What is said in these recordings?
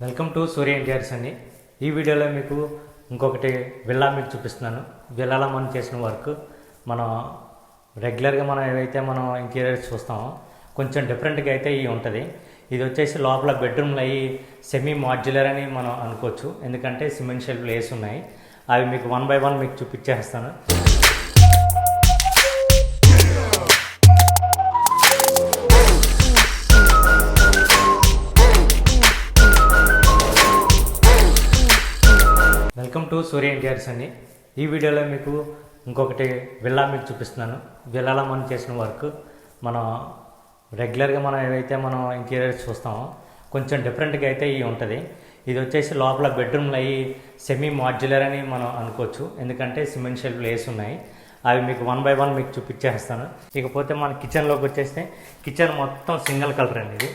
Welcome to Surya interiors అండి. ఈ వీడియోలో మీకు ఇంకొకటి విల్లా మీకు చూపిస్తున్నాను. విల్లాలో మనం చేసిన వర్క్ మనం రెగ్యులర్గా మనం ఏవైతే మనం ఇంటీరియర్స్ చూస్తామో కొంచెం డిఫరెంట్గా అయితే ఇవి ఉంటుంది. ఇది వచ్చేసి లోపల బెడ్రూమ్లు అయ్యి సెమీ మాడ్యులర్ అని మనం అనుకోవచ్చు, ఎందుకంటే సిమెంట్ షెల్ఫ్లు వేసి ఉన్నాయి. అవి మీకు 1 by 1 మీకు చూపించేస్తాను. వెల్కమ్ టు సూర్య ఇంటీరియర్స్ అండి. ఈ వీడియోలో మీకు ఇంకొకటి విల్లా మీకు చూపిస్తున్నాను. విల్లాలో మనం చేసిన వర్క్ మనం రెగ్యులర్గా మనం ఏవైతే మనం ఇంటీరియర్స్ చూస్తామో కొంచెం డిఫరెంట్గా అయితే ఇవి ఉంటుంది. ఇది వచ్చేసి లోపల బెడ్రూమ్లు అయ్యి సెమీ మాడ్యులర్ అని మనం అనుకోవచ్చు, ఎందుకంటే సిమెంట్ షెల్ఫ్లు వేసి ఉన్నాయి. అవి మీకు 1 by 1 మీకు చూపించేస్తాను. ఇకపోతే మన కిచెన్లోకి వచ్చేస్తే కిచెన్ మొత్తం సింగిల్ కలర్ అండి. ఇది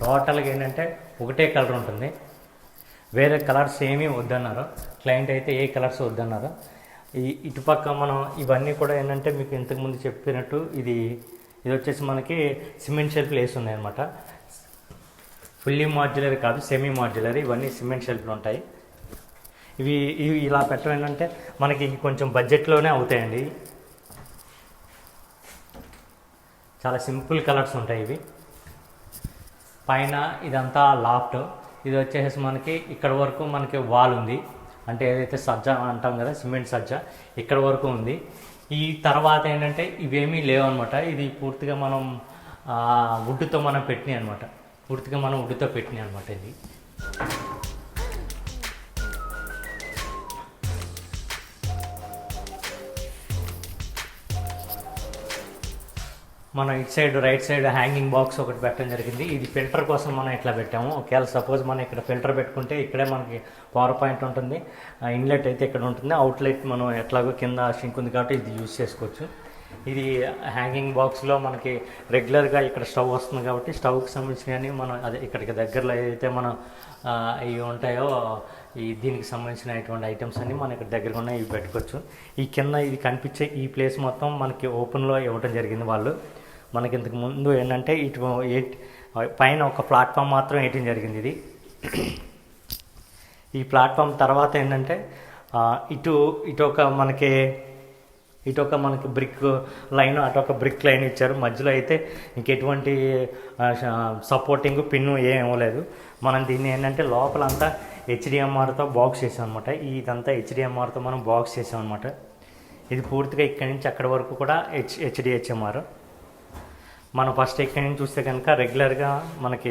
టోటల్గా ఏంటంటే ఒకటే కలర్ ఉంటుంది, వేరే కలర్స్ ఏమీ వద్దన్నారు. క్లయింట్ అయితే ఏ కలర్స్ వద్దన్నారు. ఇటుపక్క మనం ఇవన్నీ కూడా ఏంటంటే మీకు ఇంతకుముందు చెప్పినట్టు ఇది వచ్చేసి మనకి సిమెంట్ షెల్ఫ్లు వేసి ఉన్నాయి అనమాట. ఫుల్లీ మాడ్యులర్ కాదు, సెమీ మాడ్యులర్. ఇవన్నీ సిమెంట్ షెల్ఫ్లు ఉంటాయి. ఇవి ఇలా పెట్టడం ఏంటంటే మనకి కొంచెం బడ్జెట్లోనే అవుతాయండి. చాలా సింపుల్ కలర్స్ ఉంటాయి ఇవి. పైన ఇదంతా లాఫ్ట్. ఇది వచ్చేసి మనకి ఇక్కడ వరకు మనకి వాల్ ఉంది, అంటే ఏదైతే సజ్జ అంటాం కదా, సిమెంట్ సజ్జ ఇక్కడ వరకు ఉంది. ఈ తర్వాత ఏంటంటే ఇవేమీ లేవు అనమాట. ఇది పూర్తిగా మనం వుడ్తో మనం పెట్టినాయి అనమాట. పూర్తిగా మనం వుడ్తో పెట్టినాయి అనమాట. ఇది మనం ఇటు side right side hanging box ఒకటి పెట్టడం జరిగింది. ఇది ఫిల్టర్ కోసం మనం ఇట్లా పెట్టాము. ఒకవేళ సపోజ్ మనం ఇక్కడ ఫిల్టర్ పెట్టుకుంటే ఇక్కడే మనకి పవర్ పాయింట్ ఉంటుంది, ఇన్లెట్ అయితే ఇక్కడ ఉంటుంది, అవుట్లెట్ మనం ఎట్లాగో కింద షింక్ ఉంది కాబట్టి ఇది యూజ్ చేసుకోవచ్చు. ఇది హ్యాంగింగ్ బాక్స్లో మనకి రెగ్యులర్గా ఇక్కడ స్టవ్ వస్తుంది కాబట్టి స్టవ్కి సంబంధించినవి మనం అదే ఇక్కడికి దగ్గరలో ఏదైతే మనం ఇవి ఉంటాయో దీనికి సంబంధించినటువంటి ఐటమ్స్ అన్నీ మనం ఇక్కడ దగ్గరగా ఉన్నాయి, ఇవి పెట్టుకోవచ్చు. ఈ కింద ఇది కనిపించే ఈ ప్లేస్ మొత్తం మనకి ఓపెన్లో ఇవ్వడం జరిగింది వాళ్ళు. మనకి ఇంతకు ముందు ఏంటంటే పైన ఒక ప్లాట్ఫామ్ మాత్రం వేయటం జరిగింది. ఇది ఈ ప్లాట్ఫామ్ తర్వాత ఏంటంటే ఇటు ఒక మనకి బ్రిక్ లైన్, అటు ఒక బ్రిక్ లైన్ ఇచ్చారు. మధ్యలో అయితే ఇంకెటువంటి సపోర్టింగ్ పిన్ను ఏం ఇవ్వలేదు. మనం దీన్ని ఏంటంటే లోపలంతా హెచ్డిఎంఆర్తో బాక్స్ చేసాం అనమాట. ఇదంతా హెచ్డిఎంఆర్తో మనం బాక్స్ చేసాం అనమాట. ఇది పూర్తిగా ఇక్కడి నుంచి అక్కడి వరకు కూడా హెచ్డిహెచ్ఎంఆర్. మనం ఫస్ట్ ఇక్కడి నుంచి చూస్తే కనుక రెగ్యులర్గా మనకి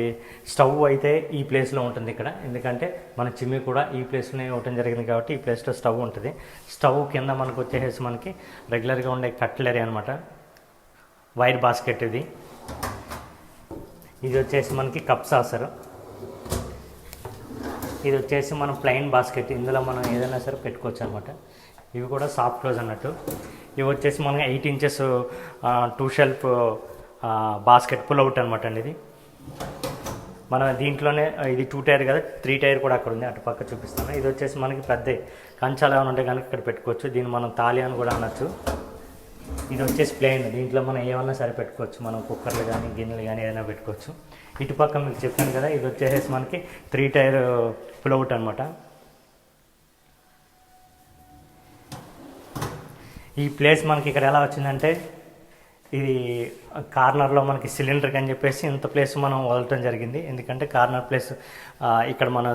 స్టవ్ అయితే ఈ ప్లేస్లో ఉంటుంది ఇక్కడ, ఎందుకంటే మన చిమ్మి కూడా ఈ ప్లేస్లోనే ఇవ్వటం జరిగింది కాబట్టి ఈ ప్లేస్లో స్టవ్ ఉంటుంది. స్టవ్ కింద మనకు వచ్చేసి మనకి రెగ్యులర్గా ఉండే కట్లరీ అనమాట, వైర్ బాస్కెట్. ఇది వచ్చేసి మనకి కప్ సాసర్. ఇది వచ్చేసి మనం ప్లెయిన్ బాస్కెట్, ఇందులో మనం ఏదైనా సరే పెట్టుకోవచ్చు అనమాట. ఇవి కూడా సాఫ్ట్ క్లోజ్ అన్నట్టు. ఇవి వచ్చేసి మనకి 8 inches 2 shelf basket pull out అనమాట అండి. ఇది మన దీంట్లోనే ఇది 2 tier కదా, 3 tier కూడా అక్కడ ఉంది, అటు పక్క చూపిస్తాను. ఇది వచ్చేసి మనకి పెద్ద కంచాలు ఏమైనా ఉంటే కనుక ఇక్కడ పెట్టుకోవచ్చు. దీన్ని మనం తాళి అని కూడా అనొచ్చు. ఇది వచ్చేసి ప్లెయిన్, దీంట్లో మనం ఏమన్నా సరే పెట్టుకోవచ్చు. మనం కుక్కర్లు కానీ గిన్నెలు కానీ ఏదైనా పెట్టుకోవచ్చు. ఇటుపక్క మీకు చెప్పాను కదా, ఇది వచ్చేసి మనకి 3 tier పుల్ అవుట్ అనమాట. ఈ ప్లేస్ మనకి ఇక్కడ ఎలా వచ్చిందంటే ఇది కార్నర్లో మనకి సిలిండర్కి అని చెప్పేసి ఇంత ప్లేస్ మనం వదలటం జరిగింది, ఎందుకంటే కార్నర్ ప్లేస్ ఇక్కడ మన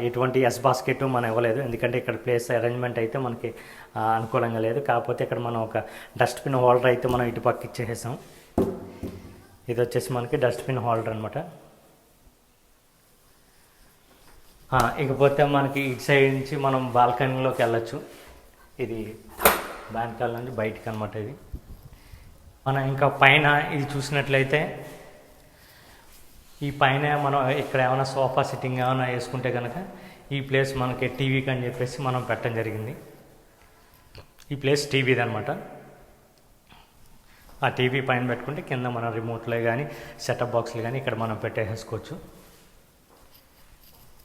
ఎటువంటి ఎస్ బాస్కెట్ మనం ఇవ్వలేదు, ఎందుకంటే ఇక్కడ ప్లేస్ అరేంజ్మెంట్ అయితే మనకి అనుకూలంగా లేదు. కాకపోతే ఇక్కడ మనం ఒక డస్ట్బిన్ హోల్డర్ అయితే మనం ఇటు పక్క ఇచ్చేసాం. ఇది వచ్చేసి మనకి డస్ట్బిన్ హోల్డర్ అనమాట. ఇకపోతే మనకి ఇటు సైడ్ నుంచి మనం బాల్కనీలోకి వెళ్ళచ్చు. ఇది బాల్కనీ నుంచి బయటికి అనమాట. ఇది మనం ఇంకా పైన ఇది చూసినట్లయితే ఈ పైన మనం ఇక్కడ ఏమైనా సోఫా సిట్టింగ్ ఏమైనా వేసుకుంటే కనుక ఈ ప్లేస్ మనకి టీవీకి అని చెప్పేసి మనం పెట్టడం జరిగింది. ఈ ప్లేస్ టీవీది అనమాట. ఆ టీవీ పైన పెట్టుకుంటే కింద మనం రిమోట్లో కానీ సెటప్ బాక్స్లు కానీ ఇక్కడ మనం పెట్టేసుకోవచ్చు.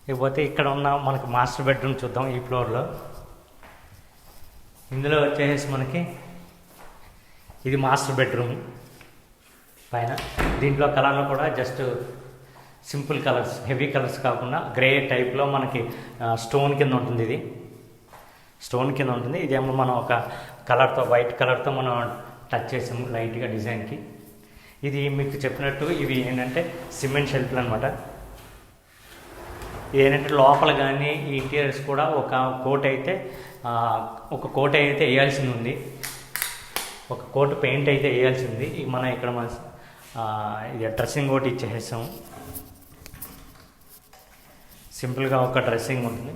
ఇకపోతే ఇక్కడ ఉన్న మనకి మాస్టర్ బెడ్రూమ్ చూద్దాం. ఈ ఫ్లోర్లో ఇందులో వచ్చేసి మనకి ఇది మాస్టర్ బెడ్రూమ్ పైన. దీంట్లో కలర్లో కూడా just simple colours, heavy colours కాకుండా గ్రే టైప్లో మనకి స్టోన్ కింద ఉంటుంది. ఇది స్టోన్ కింద ఉంటుంది. ఇదేమో మనం ఒక కలర్తో, వైట్ కలర్తో మనం టచ్ చేసాము లైట్గా డిజైన్కి. ఇది మీకు చెప్పినట్టు ఇవి ఏంటంటే సిమెంట్ షెల్ఫ్లు అనమాట. ఏంటంటే లోపల కానీ ఈ ఇంటీరియర్స్ కూడా ఒక కోట్ అయితే వేయాల్సింది ఉంది. ఒక కోట్ పెయింట్ అయితే వేయాల్సింది. మనం ఇక్కడ ఇది డ్రెస్సింగ్ ఒకటి ఇచ్చేసాము. సింపుల్గా ఒక డ్రెస్సింగ్ ఉంటుంది.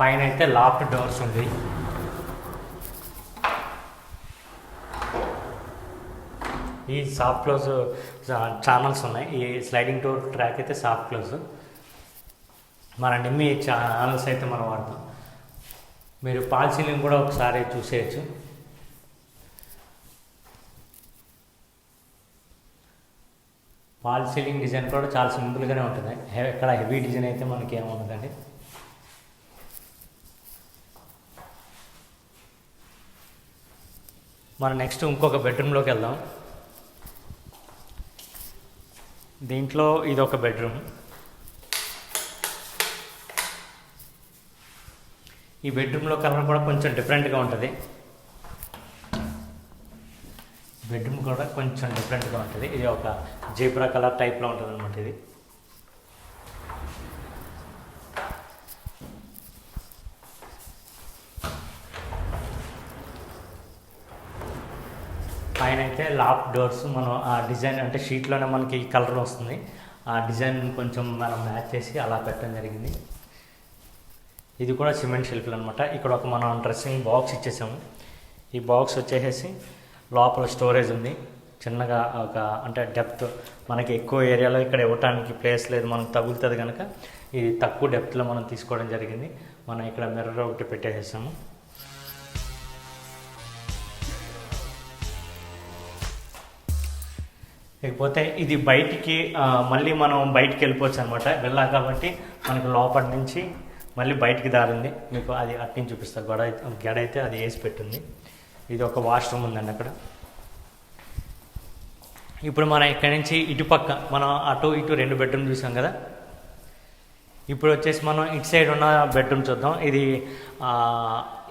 పైన అయితే లాఫ్ట్ డోర్స్ ఉంది. ఈ సాఫ్ట్ క్లోజ్ ఛానల్స్ ఉన్నాయి. ఈ స్లైడింగ్ డోర్ ట్రాక్ అయితే సాఫ్ట్ క్లోజ్. మన నిమ్మి ఛానల్స్ అయితే మనం వాడతాం. మీరు పాల్ సీలింగ్ కూడా ఒకసారి చూసేయచ్చు. పాల్ సీలింగ్ డిజైన్ కూడా చాలా సింపుల్గానే ఉంటుంది. ఎక్కడ హెవీ డిజైన్ అయితే మనకి ఏముండదండి. మనం నెక్స్ట్ ఇంకొక బెడ్రూమ్లోకి వెళ్దాం. దీంట్లో ఇది ఒక బెడ్రూమ్. ఈ బెడ్రూమ్లో కలర్ కూడా కొంచెం డిఫరెంట్గా ఉంటుంది. బెడ్రూమ్ కూడా కొంచెం డిఫరెంట్గా ఉంటుంది. ఇది ఒక జీబ్రా కలర్ టైప్లో ఉంటుంది అనమాట. ఇది పైన అయితే లాక్ డోర్స్ మనం ఆ డిజైన్ అంటే షీట్లోనే మనకి ఈ కలర్ వస్తుంది. ఆ డిజైన్ కొంచెం మనం మ్యాచ్ చేసి అలా పెట్టడం జరిగింది. ఇది కూడా సిమెంట్ షెల్ఫ్లు అనమాట. ఇక్కడ ఒక మనం డ్రెస్సింగ్ బాక్స్ ఇచ్చేసాము. ఈ బాక్స్ వచ్చేసి లోపల స్టోరేజ్ ఉంది. చిన్నగా ఒక అంటే డెప్త్ మనకి ఎక్కువ ఏరియాలో ఇక్కడ ఇవ్వటానికి ప్లేస్ లేదు, మనకు తగులుతుంది కనుక ఇది తక్కువ డెప్త్లో మనం తీసుకోవడం జరిగింది. మనం ఇక్కడ మిర్రర్ ఒకటి పెట్టేసాము. లేకపోతే ఇది బయటికి మళ్ళీ మనం బయటికి వెళ్ళిపోవచ్చు అనమాట. వెళ్ళా కాబట్టి మనకు లోపల నుంచి మళ్ళీ బయటికి దారింది. మీకు అది అట్టిని చూపిస్తారు. గడ అయితే అది వేసి పెట్టింది. ఇది ఒక వాష్రూమ్ ఉందండి అక్కడ. ఇప్పుడు మనం ఇక్కడి నుంచి ఇటుపక్క మనం అటు ఇటు 2 బెడ్రూమ్ చూసాం కదా. ఇప్పుడు వచ్చేసి మనం ఇటు సైడ్ ఉన్న బెడ్రూమ్ చూద్దాం.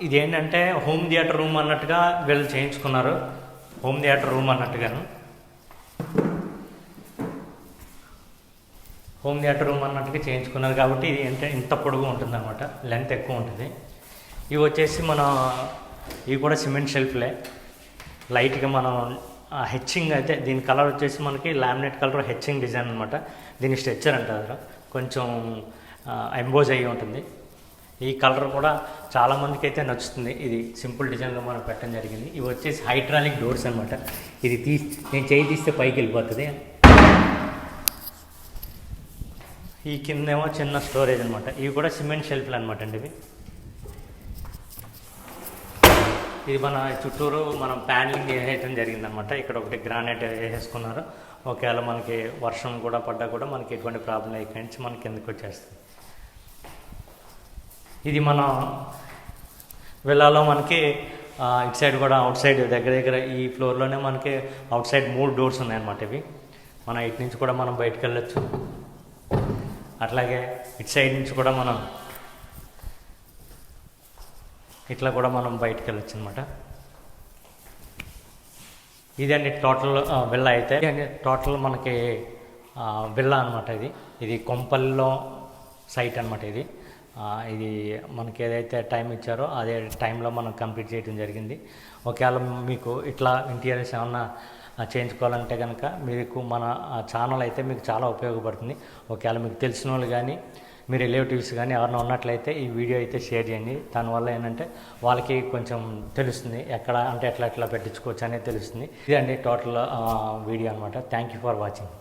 ఇది ఏంటంటే హోమ్ థియేటర్ రూమ్ అన్నట్టుగా వీళ్ళు చేయించుకున్నారు. హోమ్ థియేటర్ రూమ్ అన్నట్టుగాను హోమ్ థియేటర్ రూమ్ అన్నట్టుగా చేయించుకున్నారు కాబట్టి ఇది అంటే ఇంత పొడుగు ఉంటుంది అనమాట. లెంత్ ఎక్కువ ఉంటుంది. ఇవి వచ్చేసి ఇవి కూడా సిమెంట్ షెల్ఫ్లే. లైట్గా మనం హెచ్చింగ్ అయితే దీని కలర్ వచ్చేసి మనకి లామినేట్ కలర్ హెచ్చింగ్ డిజైన్ అనమాట. దీని స్ట్రెచ్చర్ అంటారు. కొంచెం ఎంబోజ్ అయ్యి ఉంటుంది. ఈ కలర్ కూడా చాలామందికి అయితే నచ్చుతుంది. ఇది సింపుల్ డిజైన్లో మనం పెట్టడం జరిగింది. ఇవి వచ్చేసి హైడ్రాలిక్ డోర్స్ అనమాట. ఇది నేను చేయి తీస్తే పైకి వెళ్ళిపోతుంది. ఈ కిందేమో చిన్న స్టోరేజ్ అనమాట. ఇవి కూడా సిమెంట్ షెల్ఫ్లు అనమాట అండి. ఇది మన చుట్టూరు మనం ప్యానలింగ్ వేసేయటం జరిగిందనమాట. ఇక్కడ ఒకటి గ్రానైట్ వేసేసుకున్నారు. ఒకవేళ మనకి వర్షం కూడా పడ్డా కూడా మనకి ఎటువంటి ప్రాబ్లం ఇక్కడి నుంచి మనకి కిందకి వచ్చేస్తుంది. ఇది మనం విల్లాలో మనకి ఇటు సైడ్ కూడా అవుట్ సైడ్ దగ్గర ఈ ఫ్లోర్లోనే మనకి అవుట్ సైడ్ 3 డోర్స్ ఉన్నాయన్నమాట. ఇవి మనం ఇటు నుంచి కూడా మనం బయటకు వెళ్ళొచ్చు. అట్లాగే ఇటు సైడ్ నుంచి కూడా మనం ఇట్లా కూడా మనం బయటకు వెళ్ళొచ్చు అనమాట. ఇదండి టోటల్ విల్లా అయితే. టోటల్ మనకి విల్లా అనమాట. ఇది కొంపల్లిలో సైట్ అనమాట. ఇది మనకి ఏదైతే టైం ఇచ్చారో అదే టైంలో మనం కంప్లీట్ చేయడం జరిగింది. ఒకవేళ మీకు ఇట్లా ఇంటీరియర్స్ ఏమన్నా చేయించుకోవాలంటే కనుక మీకు మన ఛానల్ అయితే మీకు చాలా ఉపయోగపడుతుంది. ఒకవేళ మీకు తెలిసిన వాళ్ళు కానీ మీ రిలేటివ్స్ కానీ ఎవరైనా ఉన్నట్లయితే ఈ వీడియో అయితే షేర్ చేయండి. దానివల్ల ఏంటంటే వాళ్ళకి కొంచెం తెలుస్తుంది ఎక్కడ అంటే ఎట్లా పెట్టించుకోవచ్చు అనేది తెలుస్తుంది. ఇదండి టోటల్ వీడియో అనమాట. Thank you for watching.